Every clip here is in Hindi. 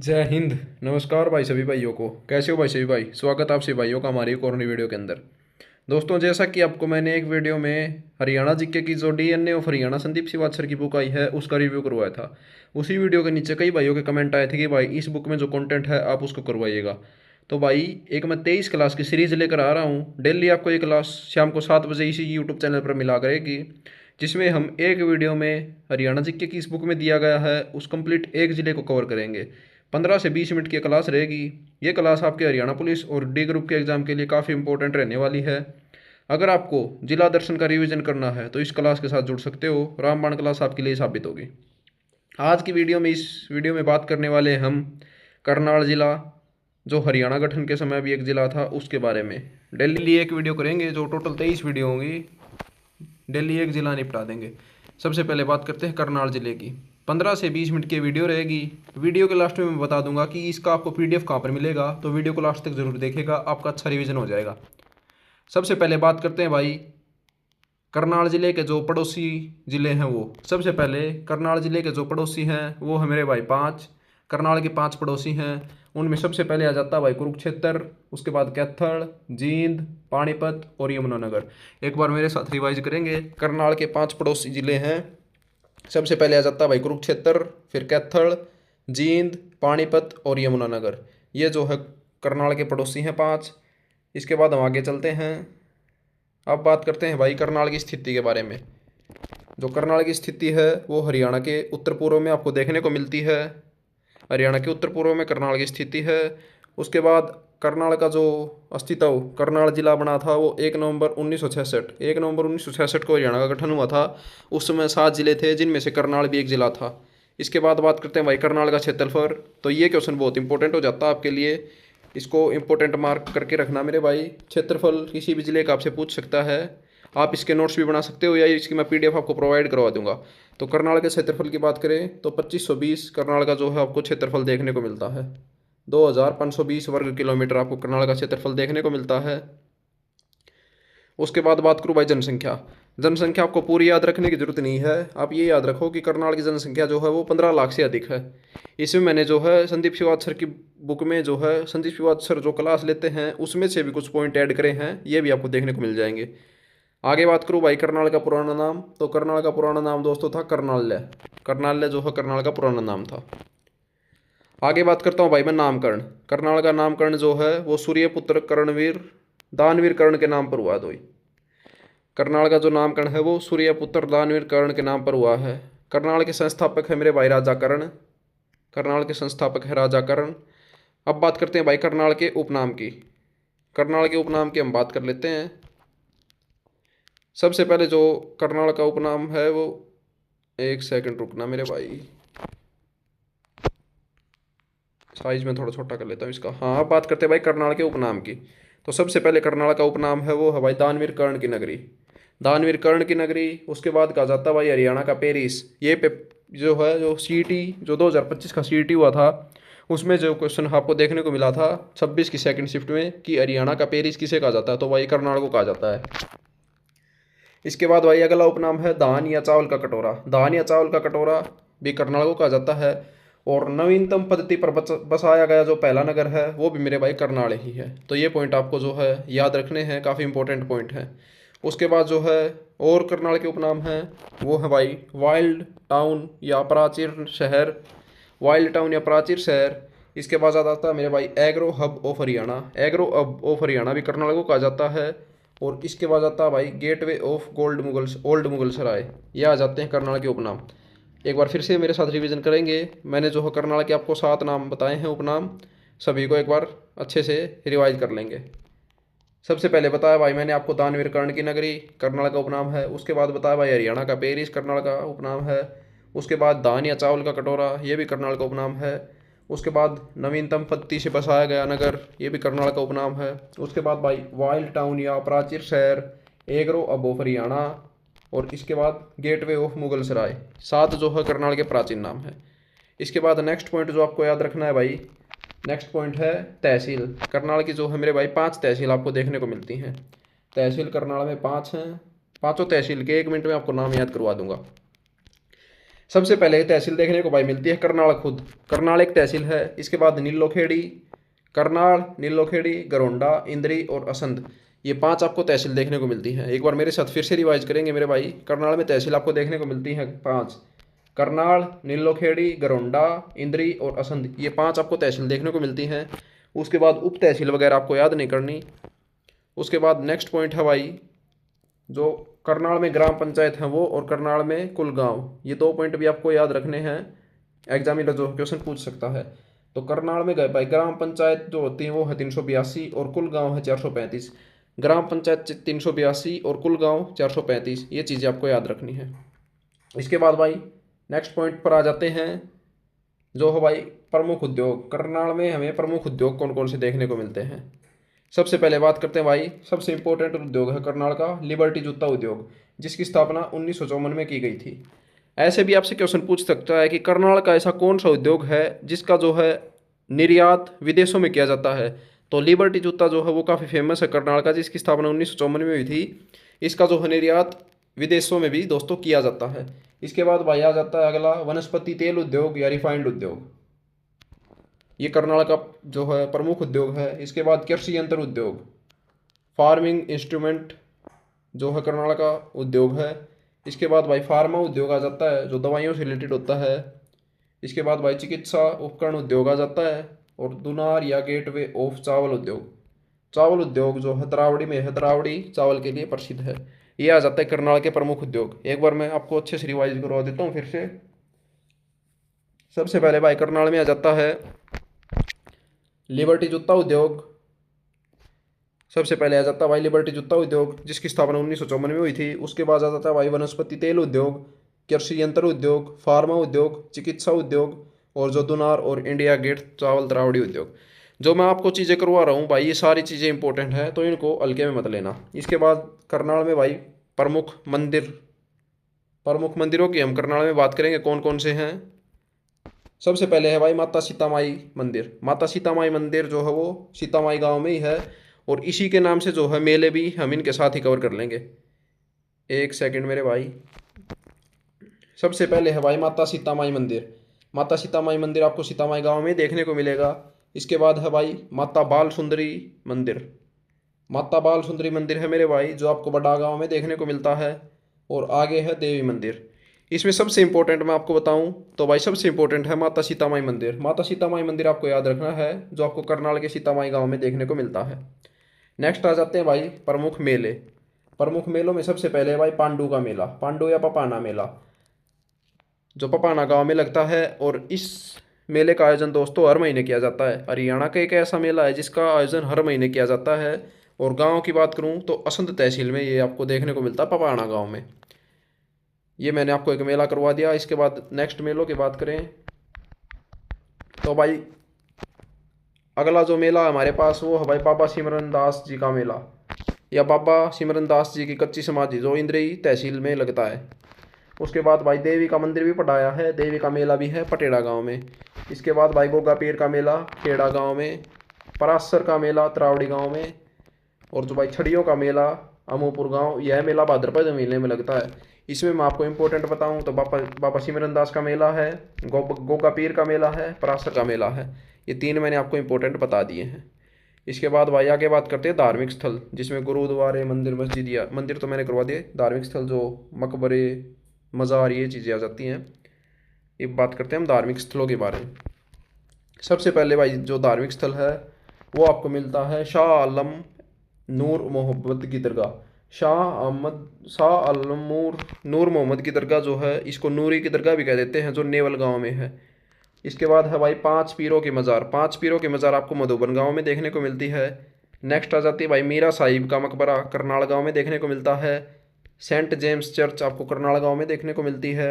जय हिंद। नमस्कार भाई सभी भाइयों को। कैसे हो भाई सभी भाई? स्वागत आप सभी भाइयों का हमारी एक और नई वीडियो के अंदर। दोस्तों, जैसा कि आपको मैंने एक वीडियो में हरियाणा जीके की जो डीएनए ऑफ हरियाणा संदीप श्रीवास्तव की बुक आई है उसका रिव्यू करवाया था। उसी वीडियो के नीचे कई भाइयों के कमेंट आए थे कि भाई इस बुक में जो कंटेंट है आप उसको करवाइएगा। तो भाई एक मैं 23 क्लास की सीरीज लेकर आ रहा हूँ। डेली आपको ये क्लास शाम को 7 बजे इसी यूट्यूब चैनल पर मिला करेगी, जिसमें हम एक वीडियो में हरियाणा जीके की इस बुक में दिया गया है उस कंप्लीट एक ज़िले को कवर करेंगे। 15 से 20 मिनट की क्लास रहेगी। ये क्लास आपके हरियाणा पुलिस और डी ग्रुप के एग्ज़ाम के लिए काफ़ी इंपॉर्टेंट रहने वाली है। अगर आपको जिला दर्शन का रिवीजन करना है तो इस क्लास के साथ जुड़ सकते हो। रामबाण क्लास आपके लिए साबित होगी। आज की वीडियो में इस वीडियो में बात करने वाले हम करनाल जिला, जो हरियाणा गठन के समय भी एक जिला था, उसके बारे में। डेली एक वीडियो करेंगे, जो टोटल 23 वीडियो होंगी। डेली एक ज़िला निपटा देंगे। सबसे पहले बात करते हैं करनाल ज़िले की। 15 से 20 मिनट की वीडियो रहेगी। वीडियो के लास्ट में मैं बता दूंगा कि इसका आपको पीडीएफ कहाँ पर मिलेगा, तो वीडियो को लास्ट तक जरूर देखेगा, आपका अच्छा रिवीजन हो जाएगा। सबसे पहले बात करते हैं भाई करनाल ज़िले के जो पड़ोसी ज़िले हैं वो। सबसे पहले करनाल ज़िले के जो पड़ोसी हैं वो है मेरे भाई 5। करनाल के 5 पड़ोसी हैं। उनमें सबसे पहले आ जाता है भाई कुरुक्षेत्र, उसके बाद कैथल, जींद, पानीपत और यमुनानगर। एक बार मेरे साथ रिवाइज करेंगे। करनाल के 5 पड़ोसी ज़िले हैं। सबसे पहले आ जाता है भाई कुरुक्षेत्र, फिर कैथल, जींद, पानीपत और यमुनानगर। ये जो है करनाल के पड़ोसी हैं 5। इसके बाद हम आगे चलते हैं। अब बात करते हैं भाई करनाल की स्थिति के बारे में। जो करनाल की स्थिति है वो हरियाणा के उत्तर पूर्व में आपको देखने को मिलती है। हरियाणा के उत्तर पूर्व में करनाल की स्थिति है। उसके बाद करनाल का जो अस्तित्व करनाल जिला बना था वो 1 नवंबर 1966 1 नवंबर 1966 को हरियाणा का गठन हुआ था। उस समय 7 जिले थे, जिनमें से करनाल भी एक जिला था। इसके बाद बात करते हैं भाई करनाल का क्षेत्रफल। तो ये क्वेश्चन बहुत इंपॉर्टेंट हो जाता है आपके लिए। इसको इंपॉर्टेंट मार्क करके रखना मेरे भाई। क्षेत्रफल किसी भी जिले का आपसे पूछ सकता है। आप इसके नोट्स भी बना सकते हो या इसकी मैं पीडीएफ आपको प्रोवाइड करवा दूंगा। तो करनाल के क्षेत्रफल की बात करें तो 2520 करनाल का जो है आपको क्षेत्रफल देखने को मिलता है। 2520 वर्ग किलोमीटर आपको करनाल का क्षेत्रफल देखने को मिलता है। उसके बाद बात करूँ भाई जनसंख्या। जनसंख्या आपको पूरी याद रखने की जरूरत नहीं है। आप ये याद रखो कि करनाल की जनसंख्या जो है वो 15 लाख से अधिक है। इसमें मैंने जो है संदीप श्रीवास्तव की बुक में जो है संदीप श्रीवास्तव जो क्लास लेते हैं उसमें से भी कुछ पॉइंट ऐड करे हैं, ये भी आपको देखने को मिल जाएंगे। आगे बात करूँ भाई करनाल का पुराना नाम। तो करनाल का पुराना नाम दोस्तों था करनाल्य। करनाल्य जो है करनाल का पुराना नाम था। आगे बात करता हूँ भाई मैं नामकरण। करनाल का नामकरण जो है वो सूर्यपुत्र कर्णवीर दानवीर कर्ण के नाम पर हुआ। दो करनाल का जो नामकरण है वो सूर्यपुत्र दानवीर कर्ण के नाम पर हुआ है। करनाल के संस्थापक है मेरे भाई राजा कर्ण। करनाल के संस्थापक है राजा कर्ण। अब बात करते हैं भाई करनाल के उपनाम की। करनाल के उपनाम की हम बात कर लेते हैं। सबसे पहले जो करनाल का उपनाम है वो, एक सेकंड रुकना मेरे भाई, साइज में थोड़ा छोटा कर लेता हूँ इसका। हाँ, अब बात करते हैं भाई करनाल के उपनाम की। तो सबसे पहले करनाल का उपनाम है वो है भाई दानवीर कर्ण की नगरी। दानवीर कर्ण की नगरी। उसके बाद कहा जाता है भाई हरियाणा का पेरिस। ये पे जो है जो सीईटी जो 2025 का सीईटी हुआ था उसमें जो क्वेश्चन आपको देखने को मिला था 26 की सेकंड शिफ्ट में कि हरियाणा का पेरिस किसे कहा जाता है, तो भाई करनाल को कहा जाता है। इसके बाद भाई अगला उपनाम है धान या चावल का कटोरा। धान या चावल का कटोरा भी करनाल को कहा जाता है। और नवीनतम पद्धति पर बसाया गया जो पहला नगर है वो भी मेरे भाई करनाल ही है। तो ये पॉइंट आपको जो है याद रखने हैं, काफ़ी इंपॉर्टेंट पॉइंट है। उसके बाद जो है और करनाल के उपनाम हैं वो है भाई वाइल्ड टाउन या प्राचीन शहर। वाइल्ड टाउन या प्राचीन शहर। इसके बाद आ जाता है मेरे भाई agro hub of Haryana. Agro hub of Haryana भी करनाल को कहा जाता है। और इसके बाद आता है भाई gateway of gold Mughals old Mughal Sarai. ये आ जाते हैं करनाल के उपनाम। एक बार फिर से मेरे साथ रिवीजन करेंगे। मैंने जो है करनाल के आपको 7 नाम बताए हैं उपनाम, सभी को एक बार अच्छे से रिवाइज कर लेंगे। सबसे पहले बताया भाई मैंने आपको दानवीर कर्ण की नगरी, करनाल का उपनाम है। उसके बाद बताया भाई हरियाणा का पेरिस, करनाल का उपनाम है। उसके बाद धान या चावल का कटोरा, ये भी करनाल का उपनाम है। उसके बाद नवीनतम पद्धति से बसाया गया नगर, ये भी करनाल का उपनाम है। उसके बाद भाई वाइल्ड टाउन या प्राचीन शहर, एग्रो अब ऑफ हरियाणा। और इसके बाद गेटवे ऑफ मुगल सराय। 7 जो है करनाल के प्राचीन नाम है। इसके बाद नेक्स्ट पॉइंट जो आपको याद रखना है भाई, नेक्स्ट पॉइंट है तहसील। करनाल की जो है मेरे भाई 5 तहसील आपको देखने को मिलती हैं। तहसील करनाल में 5 हैं। पाँचों तहसील के 1 मिनट में आपको नाम याद करवा दूंगा। सबसे पहले तहसील देखने को भाई मिलती है करनाल खुद। करनाल एक तहसील है। इसके बाद नीलोखेड़ी, करनाल, नीलोखेड़ी, गरोंडा, इंद्री और असंध, ये 5 आपको तहसील देखने को मिलती हैं। एक बार मेरे साथ फिर से रिवाइज करेंगे मेरे भाई। करनाल में तहसील आपको देखने को मिलती हैं 5, करनाल, नीलोखेड़ी, गरोंडा, इंद्री और असंध, ये 5 आपको तहसील देखने को मिलती हैं। उसके बाद उप तहसील वगैरह आपको याद नहीं करनी। उसके बाद नेक्स्ट पॉइंट है भाई, जो करनाल में ग्राम पंचायत है वो, और करनाल में कुल गांव, ये 2 पॉइंट भी आपको याद रखने हैं। एग्जामिनर जो क्वेश्चन पूछ सकता है। तो करनाल में गए भाई ग्राम पंचायत जो होती है वो है 382 और कुल गांव है 435। ग्राम पंचायत 382 और कुल गांव 435, ये चीज़ें आपको याद रखनी है। इसके बाद भाई नेक्स्ट पॉइंट पर आ जाते हैं, जो है भाई प्रमुख उद्योग। करनाल में हमें प्रमुख उद्योग कौन कौन से देखने को मिलते हैं। सबसे पहले बात करते हैं भाई, सबसे इंपॉर्टेंट उद्योग है करनाल का लिबर्टी जूता उद्योग, जिसकी स्थापना 1954 में की गई थी। ऐसे भी आपसे क्वेश्चन पूछ सकता है कि करनाल का ऐसा कौन सा उद्योग है जिसका जो है निर्यात विदेशों में किया जाता है। तो लिबर्टी जूता जो है वो काफ़ी फेमस है करनाल का, जिसकी स्थापना 1954 में हुई थी। इसका जो है निर्यात विदेशों में भी दोस्तों किया जाता है। इसके बाद भाई आ जाता है अगला वनस्पति तेल उद्योग या रिफाइंड उद्योग, ये करनाल का जो है प्रमुख उद्योग है। इसके बाद कृषि यंत्र उद्योग, फार्मिंग इंस्ट्रूमेंट जो है करनाल का उद्योग है। इसके बाद भाई फार्मा उद्योग आ जाता है जो दवाइयों से रिलेटेड होता है। इसके बाद भाई चिकित्सा उपकरण उद्योग आ जाता है, और दुनार या गेटवे ऑफ चावल उद्योग, चावल उद्योग जो है तरावड़ी में है, तरावड़ी चावल के लिए प्रसिद्ध है। ये आ जाता है करनाल के प्रमुख उद्योग। एक बार मैं आपको अच्छे से रिवाइज करवा देता हूँ फिर से। सबसे पहले भाई करनाल में आ जाता है लिबर्टी जूता उद्योग। सबसे पहले आ जाता है भाई लिबर्टी जूता उद्योग, जिसकी स्थापना 1954 में हुई थी। उसके बाद आ जाता है भाई वनस्पति तेल उद्योग, कृषि यंत्र उद्योग, फार्मा उद्योग, चिकित्सा उद्योग, और जो दुनार और इंडिया गेट चावल तरावड़ी उद्योग। जो मैं आपको चीज़ें करवा रहा हूँ भाई, ये सारी चीज़ें इंपॉर्टेंट है, तो इनको हल्के में मत लेना। इसके बाद करनाल में भाई प्रमुख मंदिर, प्रमुख मंदिरों की हम करनाल में बात करेंगे कौन कौन से हैं। सबसे पहले है भाई माता सीता माई मंदिर। माता सीता माई मंदिर जो है वो सीता माई गाँव में ही है, और इसी के नाम से जो है मेले भी हम इनके साथ ही कवर कर लेंगे। एक सेकंड मेरे भाई। सबसे पहले है भाई माता सीता माई मंदिर। माता सीता माई मंदिर आपको सीता माई गाँव में देखने को मिलेगा। इसके बाद है भाई माता बाल सुंदरी मंदिर। माता बाल सुंदरी मंदिर है मेरे भाई जो आपको बड़ा गाँव में देखने को मिलता है। और आगे है देवी मंदिर। इसमें सबसे इंपॉर्टेंट मैं आपको बताऊं तो भाई सबसे इंपॉर्टेंट है माता सीता माई मंदिर। माता सीता माई मंदिर आपको याद रखना है, जो आपको करनाल के सीता माई गाँव में देखने को मिलता है। नेक्स्ट आ जाते हैं भाई प्रमुख मेले। प्रमुख मेलों में सबसे पहले है भाई पांडु का मेला, पांडु या पपाना मेला, जो पपाना गांव में लगता है। और इस मेले का आयोजन दोस्तों हर महीने किया जाता है। हरियाणा का एक ऐसा मेला है जिसका आयोजन हर महीने किया जाता है। और गांव की बात करूं तो असंध तहसील में ये आपको देखने को मिलता है, पपाना गांव में। ये मैंने आपको एक मेला करवा दिया। इसके बाद नेक्स्ट मेलों की बात करें तो भाई अगला जो मेला हमारे पास वो है भाई बाबा सिमरन दास जी का मेला, या बाबा सिमरन दास जी की कच्ची समाधि, जो इंद्री तहसील में लगता है। उसके बाद भाई देवी का मंदिर भी पढ़ाया है, देवी का मेला भी है पटेड़ा गांव में। इसके बाद भाई गोगा पीर का मेला खेड़ा गांव में, परासर का मेला तरावड़ी गांव में, और जो भाई छड़ियों का मेला अमूपुर गांव, यह मेला भाद्रपद महीने में लगता है। इसमें मैं आपको इंपॉर्टेंट बताऊं तो बाबा सिमरन दास का मेला है, गोगा पीर का मेला है, परासर का मेला है। ये 3 मैंने आपको इंपॉर्टेंट बता दिए हैं। इसके बाद भाई आगे बात करते हैं धार्मिक स्थल, जिसमें गुरुद्वारे, मंदिर, मस्जिद, या मंदिर तो मैंने करवा दिए। धार्मिक स्थल जो मकबरे, मज़ार, ये चीज़ें आ जाती हैं। ये बात करते हैं हम धार्मिक स्थलों के बारे में। सबसे पहले भाई जो धार्मिक स्थल है वो आपको मिलता है शाह आलम नूर मोहम्मद की दरगाह। शाह आलम नूर मोहम्मद की दरगाह जो है, इसको नूरी की दरगाह भी कह देते हैं, जो नेवल गांव में है। इसके बाद है भाई 5 पीरों के मज़ार। 5 पीरों के मज़ार आपको मधुबन गांव में देखने को मिलती है। नेक्स्ट आ जाती है भाई मीरा साहिब का मकबरा, करनाल गांव में देखने को मिलता है। सेंट जेम्स चर्च आपको करनाल गांव में देखने को मिलती है।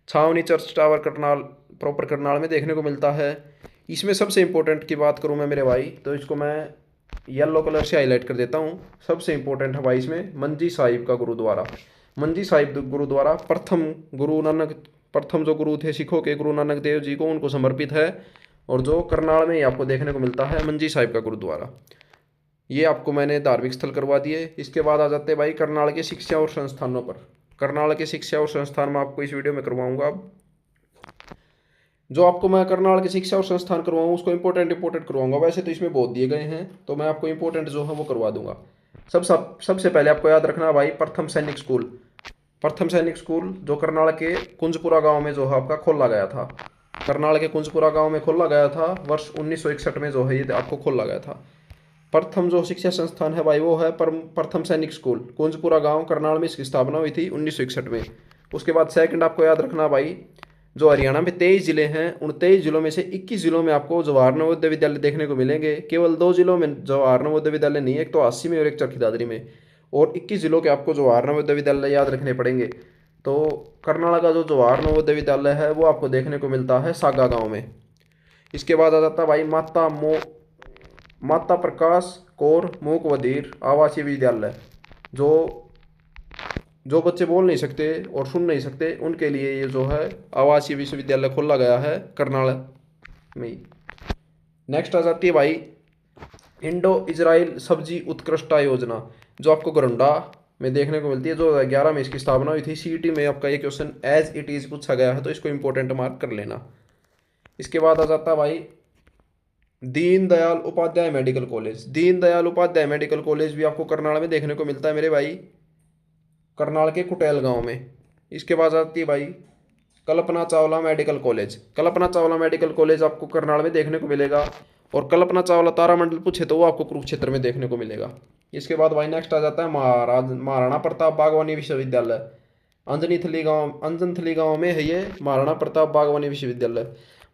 छावनी church tower Karnal, proper Karnal में देखने को मिलता है। इसमें सबसे इंपॉर्टेंट की बात करूं मैं मेरे भाई, तो इसको मैं येलो कलर से हाईलाइट कर देता हूं। सबसे इंपॉर्टेंट है भाई इसमें मंजी साहिब का गुरुद्वारा। मंजी साहिब गुरुद्वारा प्रथम जो गुरु थे सिखों के, गुरु नानक देव जी को, उनको समर्पित है। और जो करनाल में ही आपको देखने को मिलता है मंजी साहिब का गुरुद्वारा। ये आपको मैंने धार्मिक स्थल करवा दिए। इसके बाद आ जाते हैं भाई करनाल के शिक्षा और संस्थानों पर। करनाल के शिक्षा और संस्थान में आपको इस वीडियो में करवाऊंगा। अब जो आपको मैं करनाल के शिक्षा और संस्थान करवाऊँ उसको इंपॉर्टेंट करवाऊंगा। वैसे तो इसमें बहुत दिए गए हैं, तो मैं आपको इंपॉर्टेंट जो है वो करवा दूंगा। सबसे पहले आपको याद रखना भाई, प्रथम सैनिक स्कूल। प्रथम सैनिक स्कूल जो करनाल के कुंजपुरा गांव में जो है आपका खोला गया था। करनाल के कुंजपुरा गांव में खोला गया था, वर्ष 1961 में जो है ये आपको खोला गया था। प्रथम जो शिक्षा संस्थान है भाई वो है प्रथम सैनिक स्कूल, कुंजपुरा गांव, करनाल में इसकी स्थापना हुई थी 1961 में। उसके बाद सेकंड आपको याद रखना भाई, जो हरियाणा में 23 जिले हैं, उन 23 जिलों में से 21 जिलों में आपको जवाहर नवोदय विद्यालय देखने को मिलेंगे। केवल 2 जिलों में जवाहर नवोदय विद्यालय नहीं है, एक तो अस्सी में और एक चरखी दादरी में। और 21 जिलों के आपको जवाहर नवोदय विद्यालय याद रखने पड़ेंगे। तो कर्नाटक का जो जवाहर नवोदय विद्यालय है वो आपको देखने को मिलता है सागा गाँव में। इसके बाद आ जाता है भाई माता प्रकाश कौर मूक बधिर आवासीय विद्यालय। जो जो बच्चे बोल नहीं सकते और सुन नहीं सकते उनके लिए ये जो है आवासीय विश्वविद्यालय खोला गया है करनाल में। नेक्स्ट आ जाती है भाई इंडो इजराइल सब्जी उत्कृष्टता योजना, जो आपको गरुंडा में देखने को मिलती है। 2011 में इसकी स्थापना हुई थी। सीईटी में आपका ये क्वेश्चन एज इट इज पूछा गया है, तो इसको इंपॉर्टेंट मार्क कर लेना। इसके बाद आ जाता है भाई Deendayal Upadhyay medical college. Deendayal Upadhyay medical college भी आपको करनाल में देखने को मिलता है मेरे भाई, करनाल के कुटेल गांव में। इसके बाद आती है भाई Kalpana Chawla medical college. Kalpana Chawla medical college आपको करनाल में देखने को मिलेगा। और कल्पना चावला तारामंडल पूछे तो वो आपको कुरुक्षेत्र में देखने को मिलेगा। इसके बाद भाई नेक्स्ट आ जाता है महाराणा प्रताप बागवानी विश्वविद्यालय। अंजनथली गांव में है ये महाराणा प्रताप बागवानी विश्वविद्यालय।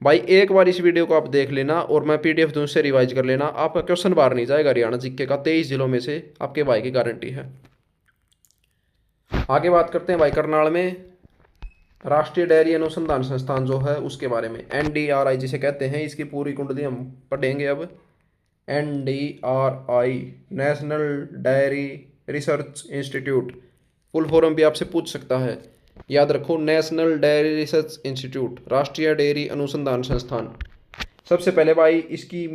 भाई एक बार इस वीडियो को आप देख लेना और मैं पीडीएफ दूँ से रिवाइज कर लेना, आपका क्वेश्चन बाहर नहीं जाएगा। हरियाणा जीके का 23 जिलों में से आपके भाई की गारंटी है। आगे बात करते हैं भाई करनाल में राष्ट्रीय डेयरी अनुसंधान संस्थान जो है उसके बारे में। NDRI जिसे कहते हैं, इसकी पूरी कुंडली हम पढ़ेंगे अब। NDRI national dairy research institute, full form भी आपसे पूछ सकता है, याद रखो नेशनल डेयरी रिसर्च इंस्टीट्यूट, राष्ट्रीय डेयरी अनुसंधान संस्थान। सबसे पहले भाई इसकी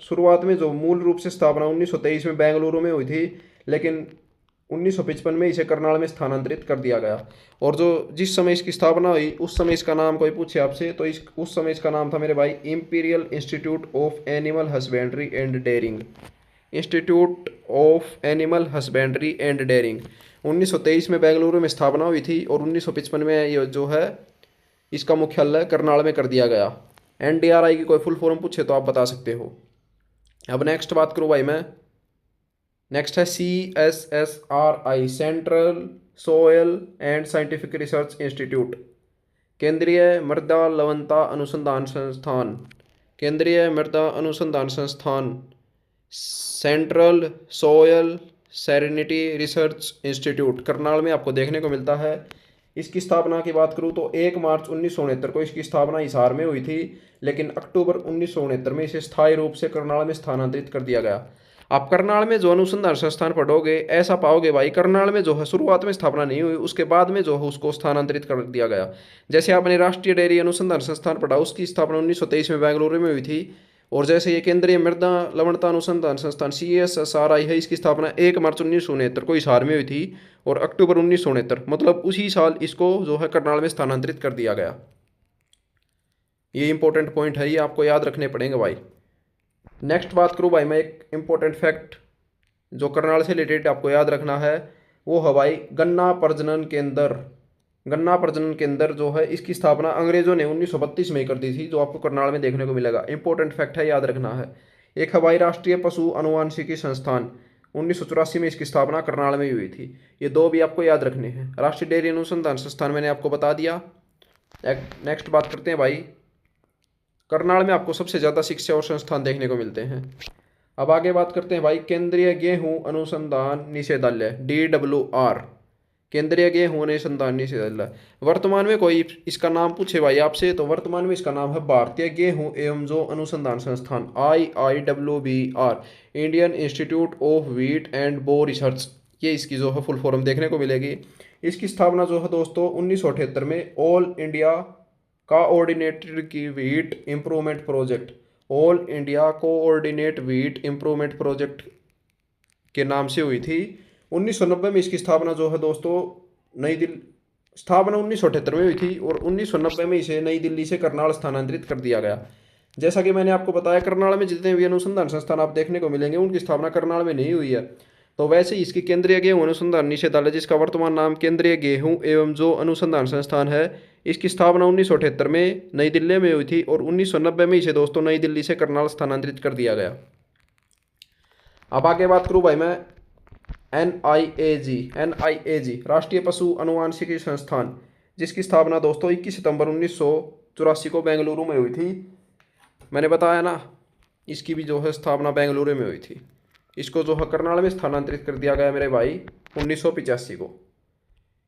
शुरुआत में जो मूल रूप से स्थापना 1923 में बेंगलुरु में हुई थी, लेकिन 1955 में इसे करनाल में स्थानांतरित कर दिया गया। और जो जिस समय इसकी स्थापना हुई उस समय इसका नाम कोई पूछे आपसे तो उस समय इसका नाम था मेरे भाई imperial institute of animal husbandry and dairying. Institute of animal husbandry and dairying 1923 में बेंगलुरु में स्थापना हुई थी और 1955 में ये जो है इसका मुख्यालय करनाल में कर दिया गया। NDRI की कोई फुल फॉर्म पूछे तो आप बता सकते हो। अब नेक्स्ट बात करूँ भाई मैं, नेक्स्ट है CSSRI central soil and scientific research institute, केंद्रीय मृदा लवणता अनुसंधान संस्थान। केंद्रीय मृदा अनुसंधान संस्थान, central soil serenity research institute Karnal में आपको देखने को मिलता है। इसकी स्थापना की बात करूँ तो 1 मार्च 1969 को इसकी स्थापना हिसार में हुई थी, लेकिन अक्टूबर 1969 में इसे स्थायी रूप से करनाल में स्थानांतरित कर दिया गया। आप करनाल में जो अनुसंधान संस्थान पढ़ोगे ऐसा पाओगे भाई, करनाल में जो है शुरुआत में स्थापना नहीं हुई, उसके बाद में जो है उसको स्थानांतरित कर दिया गया। जैसे आपने राष्ट्रीय डेयरी अनुसंधान संस्थान पढ़ा, उसकी स्थापना 1923 में बेंगलुरु में हुई थी। और जैसे ये केंद्रीय मृदा लवणता अनुसंधान संस्थान CSSRI है, इसकी स्थापना 1 मार्च 1969 को हिसार में हुई थी और अक्टूबर 1969 मतलब उसी साल इसको जो है करनाल में स्थानांतरित कर दिया गया। ये इंपॉर्टेंट पॉइंट है, ये आपको याद रखने पड़ेंगे भाई। नेक्स्ट बात करूँ भाई मैं, एक इंपॉर्टेंट फैक्ट जो करनाल से रिलेटेड आपको याद रखना है वो है भाई गन्ना प्रजनन केंद्र। गन्ना प्रजनन केंद्र जो है इसकी स्थापना अंग्रेजों ने 1932 में कर दी थी, जो आपको करनाल में देखने को मिलेगा। इंपॉर्टेंट फैक्ट है, याद रखना है। एक है भाई राष्ट्रीय पशु अनुवांशिकी संस्थान, 1984 में इसकी स्थापना करनाल में हुई थी। ये दो भी आपको याद रखने हैं। राष्ट्रीय डेयरी अनुसंधान संस्थान मैंने आपको बता दिया। नेक्स्ट बात करते हैं भाई, करनाल में आपको सबसे ज़्यादा शिक्षा और संस्थान देखने को मिलते हैं। अब आगे बात करते हैं भाई केंद्रीय गेहूं अनुसंधान निषेधालय DWR, केंद्रीय गेहूं अनुसंधान निषेधालय। वर्तमान में कोई इसका नाम पूछे भाई आपसे तो वर्तमान में इसका नाम है भारतीय गेहूं एवं जो अनुसंधान संस्थान IIWBR, Indian institute of wheat and बो रिसर्च। ये इसकी जो है फुल फॉर्म देखने को मिलेगी। इसकी स्थापना जो है दोस्तों 1978 में ऑल इंडिया कोऑर्डिनेटेड की wheat improvement project, all India coordinate wheat improvement project के नाम से हुई थी। 1990 में इसकी स्थापना जो है दोस्तों नई दिल्ली स्थापना 1978 में हुई थी और 1990 में इसे नई दिल्ली से करनाल स्थानांतरित कर दिया गया। जैसा कि मैंने आपको बताया, करनाल में जितने भी अनुसंधान संस्थान आप देखने को मिलेंगे उनकी स्थापना करनाल में नहीं हुई है। तो वैसे ही इसकी केंद्रीय गेहूं अनुसंधान निषेधालय, जिसका वर्तमान नाम केंद्रीय गेहूं एवं जौ अनुसंधान संस्थान है, इसकी स्थापना 1978 में नई दिल्ली में हुई थी और 1990 में इसे दोस्तों नई दिल्ली से करनाल स्थानांतरित कर दिया गया। अब आगे बात करूँ भाई मैं NIAG राष्ट्रीय पशु अनुवांशिकी संस्थान, जिसकी स्थापना दोस्तों 21 सितंबर 1984 को बेंगलुरु में हुई थी। मैंने बताया ना, इसकी भी जो है स्थापना बेंगलुरु में हुई थी। इसको जो है करनाल में स्थानांतरित कर दिया गया मेरे भाई 1985 को।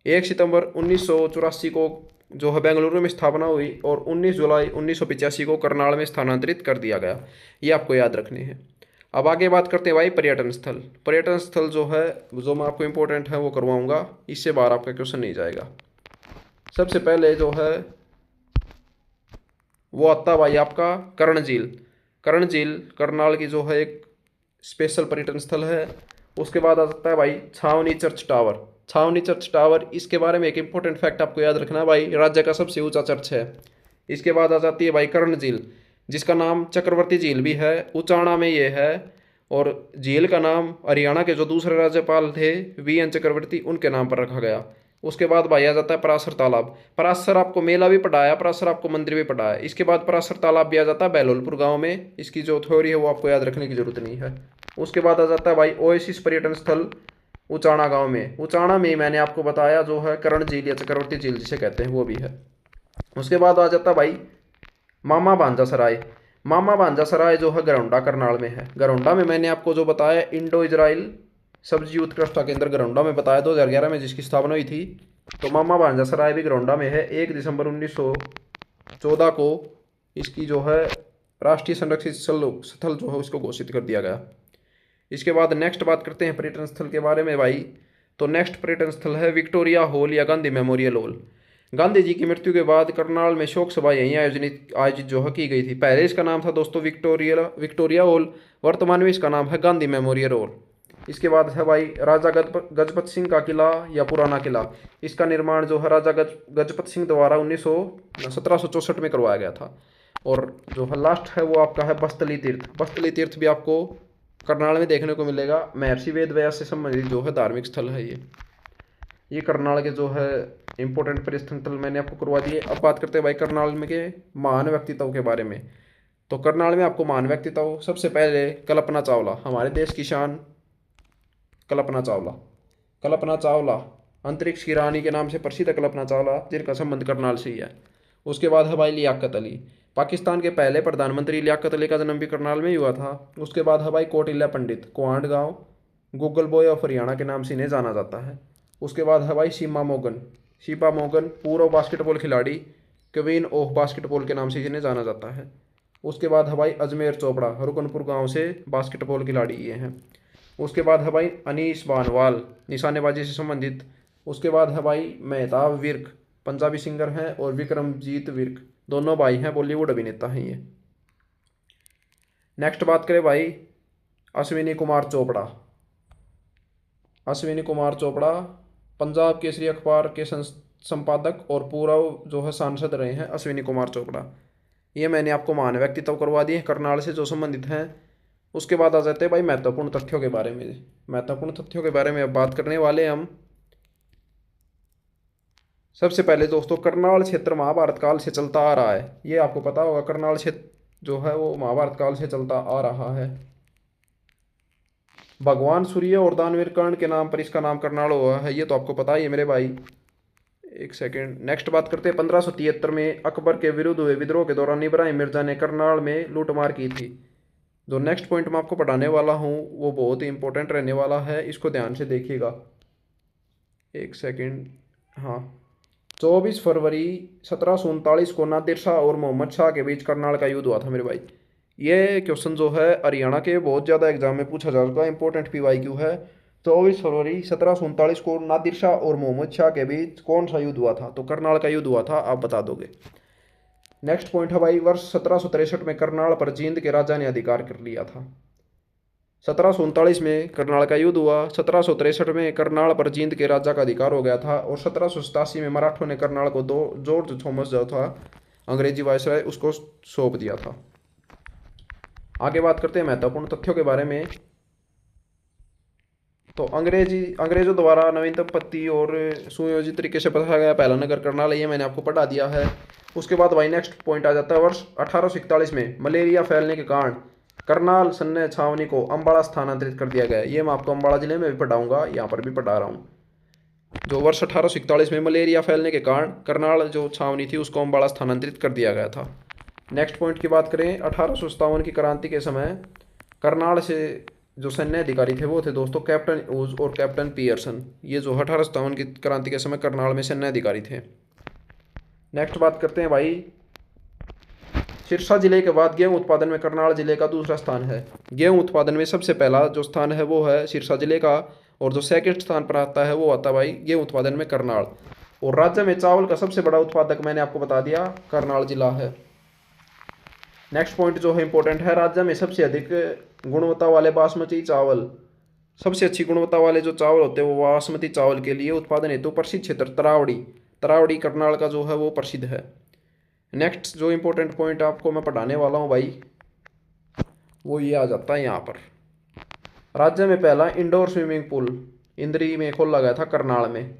1 सितंबर 1984 को जो है बेंगलुरु में स्थापना हुई और 19 जुलाई 1985 को करनाल में स्थानांतरित कर दिया गया। ये आपको याद रखने हैं। अब आगे बात करते हैं भाई पर्यटन स्थल। पर्यटन स्थल जो है, जो मैं आपको इम्पोर्टेंट है वो करवाऊंगा, इससे बाहर आपका क्वेश्चन नहीं जाएगा। सबसे पहले जो है वो आता भाई आपका कर्ण झील। कर्ण झील करनाल की जो है एक स्पेशल पर्यटन स्थल है। उसके बाद आ जाता है भाई छावनी चर्च टावर। छावनी चर्च टावर, इसके बारे में एक इंपॉर्टेंट फैक्ट आपको याद रखना है भाई, राज्य का सबसे ऊंचा चर्च है। इसके बाद आ जाती है भाई कर्ण झील, जिसका नाम चक्रवर्ती झील भी है, उचाणा में ये है। और झील का नाम हरियाणा के जो दूसरे राज्यपाल थे VN चक्रवर्ती, उनके नाम पर रखा गया। उसके बाद भाई आ जाता है परासर तालाब। परासर आपको मेला भी पढ़ाया, परासर आपको मंदिर भी पढ़ाया। इसके बाद परासर तालाब भी आ जाता है बहलोलपुर गांव में। इसकी जो थ्योरी है वो आपको याद रखने की जरूरत नहीं है। उसके बाद आ जाता है भाई ओएसिस पर्यटन स्थल उचाणा गांव में। उचाणा में मैंने आपको बताया जो है कर्ण झील या चक्रवर्ती झील जिसे कहते हैं वो भी है। उसके बाद आ जाता है भाई मामा भांजा सराय। मामा भांजा सराय जो है गरौंडा करनाल में है। गरौंडा में मैंने आपको जो बताया इंडो इजराइल सब्जी उत्कृष्टता केंद्र गरौंडा में बताया 2011 में जिसकी स्थापना हुई थी। तो मामा भांजा सराय भी गरौंडा में है। 1 दिसंबर 1914 को इसकी जो है राष्ट्रीय संरक्षित स्थल जो है उसको घोषित कर दिया गया। इसके बाद नेक्स्ट बात करते हैं पर्यटन स्थल के बारे में भाई। तो नेक्स्ट पर्यटन स्थल है विक्टोरिया हॉल या गांधी मेमोरियल हॉल। गांधी जी की मृत्यु के बाद करनाल में शोक सभा यहीं आयोजित जो है की गई थी। पहले इसका नाम था दोस्तों विक्टोरिया हॉल, वर्तमान में इसका नाम है गांधी मेमोरियल हॉल। इसके बाद है भाई राजा गजपत सिंह का किला या पुराना किला। इसका निर्माण जो है राजा गजपत सिंह द्वारा 1764 में करवाया गया था। और जो है लास्ट है वो आपका है बस्तली तीर्थ। बस्तली तीर्थ भी आपको करनाल में देखने को मिलेगा। महर्षि वेद व्यास से संबंधित जो है धार्मिक स्थल है ये करनाल के जो है इंपॉर्टेंट पर्यटन स्थल मैंने आपको करवा दिए। अब बात करते हैं भाई करनाल में के महान व्यक्तित्व के बारे में। तो करनाल में आपको महान व्यक्तित्व, सबसे पहले कल्पना चावला, हमारे देश की शान कल्पना चावला। कल्पना चावला अंतरिक्ष की रानी के नाम से प्रसिद्ध है कल्पना चावला, जिनका संबंध करनाल से ही है। उसके बाद है भाई लियाकत अली। पाकिस्तान के पहले प्रधानमंत्री लियाकत अली का जन्म भी करनाल में ही हुआ था। उसके बाद है भाई कौटिल्य पंडित, कुआंड गांव, गूगल बॉय ऑफ हरियाणा के नाम से इन्हें जाना जाता है। उसके बाद है भाई सीमा मोगन, पूर्व बास्केटबॉल खिलाड़ी, क्वीन ऑफ बास्केटबॉल के नाम से इन्हें जाना जाता है। उसके बाद है भाई अजमेर चोपड़ा, रुकनपुर गांव से बास्केटबॉल खिलाड़ी ये हैं। उसके बाद है भाई अनीस बानवाल, निशानेबाजी से संबंधित। उसके बाद है भाई मेहताब विर्क, पंजाबी सिंगर हैं, और विक्रमजीत विर्क, दोनों भाई हैं, बॉलीवुड अभिनेता हैं ये। नेक्स्ट बात करें भाई अश्विनी कुमार चोपड़ा। अश्विनी कुमार चोपड़ा पंजाब केसरी अखबार के संपादक और पूर्व जो है सांसद रहे हैं अश्विनी कुमार चोपड़ा। ये मैंने आपको महान व्यक्तित्व करवा दिए करनाल से जो संबंधित हैं। उसके बाद आ जाते हैं भाई महत्वपूर्ण तथ्यों के बारे में। महत्वपूर्ण तथ्यों के बारे में अब बात करने वाले हम। सबसे पहले दोस्तों करनाल क्षेत्र महाभारत काल से चलता आ रहा है। ये आपको पता होगा, करनाल क्षेत्र जो है वो महाभारत काल से चलता आ रहा है। भगवान सूर्य और दानवीर कर्ण के नाम पर इसका नाम करनाल हुआ है, ये तो आपको पता ही है मेरे भाई। एक सेकेंड, नेक्स्ट बात करते हैं 1573 में अकबर के विरुद्ध हुए विद्रोह के दौरान इब्राहिम मिर्जा ने करनाल में लूटमार की थी। जो नेक्स्ट पॉइंट मैं आपको पढ़ाने वाला हूँ वो बहुत ही इंपॉर्टेंट रहने वाला है, इसको ध्यान से देखिएगा। एक सेकेंड, हाँ, 24 फरवरी 1739 को नादिर शाह और मोहम्मद शाह के बीच करनाल का युद्ध हुआ था मेरे भाई। ये क्वेश्चन जो है हरियाणा के बहुत ज़्यादा एग्जाम में पूछा जा चुका है, इंपॉर्टेंट PYQ है। 24 फरवरी 1739 को नादिर शाह और मोहम्मद शाह के बीच कौन सा युद्ध हुआ था? तो करनाल का युद्ध हुआ था, आप बता दोगे। नेक्स्ट पॉइंट है भाई वर्ष 1763 में करनाल पर जींद के राजा ने अधिकार कर लिया था। 1739 में करनाल का युद्ध हुआ। 1763 में करनाल पर जींद के राजा का अधिकार हो गया था। और 1787 में मराठों ने करनाल को दो जॉर्ज थॉमस जो था अंग्रेजी वायसराय उसको सौंप दिया था। आगे बात करते हैं महत्वपूर्ण तथ्यों के बारे में। तो अंग्रेजों द्वारा नवीनतम पत्ती और सुयोजित तरीके से बसाया गया पहला नगर करनाल, ये मैंने आपको पढ़ा दिया है। उसके बाद भाई नेक्स्ट पॉइंट आ जाता है वर्ष 1841 में मलेरिया फैलने के कारण करनाल सन्य छावनी को अम्बाड़ा स्थानांतरित कर दिया गया। ये मैं आपको अम्बाड़ा जिले में भी पढ़ाऊंगा, यहाँ पर भी पढ़ा रहा हूँ। जो वर्ष 1841 में मलेरिया फैलने के कारण करनाल जो छावनी थी उसको अम्बाड़ा स्थानांतरित कर दिया गया था। नेक्स्ट पॉइंट की बात करें, 1857 की क्रांति के समय करनाल से जो सैन्य अधिकारी थे वो थे दोस्तों कैप्टन ऊज और कैप्टन पियर्सन। ये जो 1857 की क्रांति के समय करनाल में सैन्य अधिकारी थे। नेक्स्ट बात करते हैं भाई, सिरसा जिले के बाद गेहूं उत्पादन में करनाल जिले का दूसरा स्थान है। गेहूं उत्पादन में सबसे पहला जो स्थान है वो है सिरसा जिले का, और जो सेकंड स्थान पर आता है वो आता है भाई गेहूं उत्पादन में करनाल। और राज्य में चावल का सबसे बड़ा उत्पादक मैंने आपको बता दिया करनाल जिला है। नेक्स्ट पॉइंट जो है इंपॉर्टेंट है, राज्य में सबसे अधिक गुणवत्ता वाले बासमती चावल, सबसे अच्छी गुणवत्ता वाले जो चावल होते हैं वो बासमती चावल के लिए उत्पादन हेतु प्रसिद्ध क्षेत्र तरावड़ी करनाल का जो है वो प्रसिद्ध है। नेक्स्ट जो इंपॉर्टेंट पॉइंट आपको मैं पढ़ाने वाला हूँ भाई वो ये आ जाता है यहाँ पर, राज्य में पहला इंडोर स्विमिंग पूल इंद्री में खोला गया था करनाल में।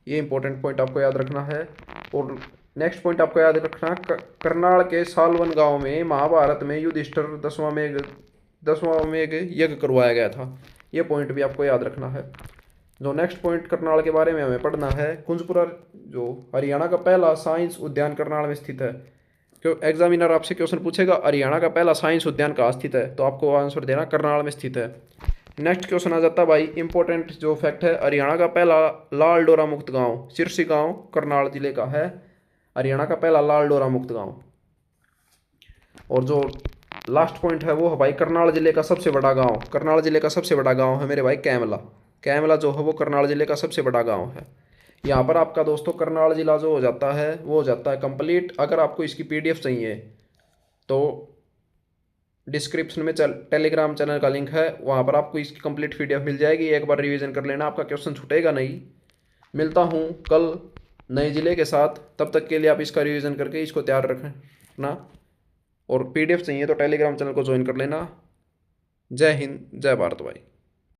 ये इंपॉर्टेंट पॉइंट आपको याद रखना है। और नेक्स्ट पॉइंट आपको याद रखना, करनाल के सालवन गांव में महाभारत में युधिष्ठिर 10वां मेघ यज्ञ करवाया गया था। ये पॉइंट भी आपको याद रखना है। जो नेक्स्ट पॉइंट करनाल के बारे में हमें पढ़ना है, कुंजपुरा जो हरियाणा का पहला साइंस उद्यान करनाल में स्थित है। क्यों एग्जामिनर आपसे क्वेश्चन पूछेगा हरियाणा का पहला साइंस उद्यान कहाँ स्थित है, तो आपको आंसर देना करनाल में स्थित है। नेक्स्ट क्वेश्चन आ जाता है भाई इंपॉर्टेंट जो फैक्ट है, हरियाणा का पहला लाल डोरा मुक्त गांव सिरसी गांव करनाल जिले का है। हरियाणा का पहला लाल डोरा मुक्त गांव। और जो लास्ट पॉइंट है वो है भाई करनाल जिले का सबसे बड़ा गांव, करनाल जिले का सबसे बड़ा गांव है मेरे भाई कैमला। कैमला जो है वो करनाल जिले का सबसे बड़ा गांव है। यहाँ पर आपका दोस्तों करनाल जिला जो हो जाता है वो हो जाता है कंप्लीट। अगर आपको इसकी पीडीएफ चाहिए तो डिस्क्रिप्शन में टेलीग्राम चैनल का लिंक है, वहाँ पर आपको इसकी कंप्लीट पीडीएफ मिल जाएगी। एक बार रिवीजन कर लेना, आपका क्वेश्चन छूटेगा नहीं। मिलता हूँ कल नए ज़िले के साथ, तब तक के लिए आप इसका रिवीजन करके इसको तैयार रखना। और पीडीएफ चाहिए तो टेलीग्राम चैनल को ज्वाइन कर लेना। जय हिंद, जय भारत भाई।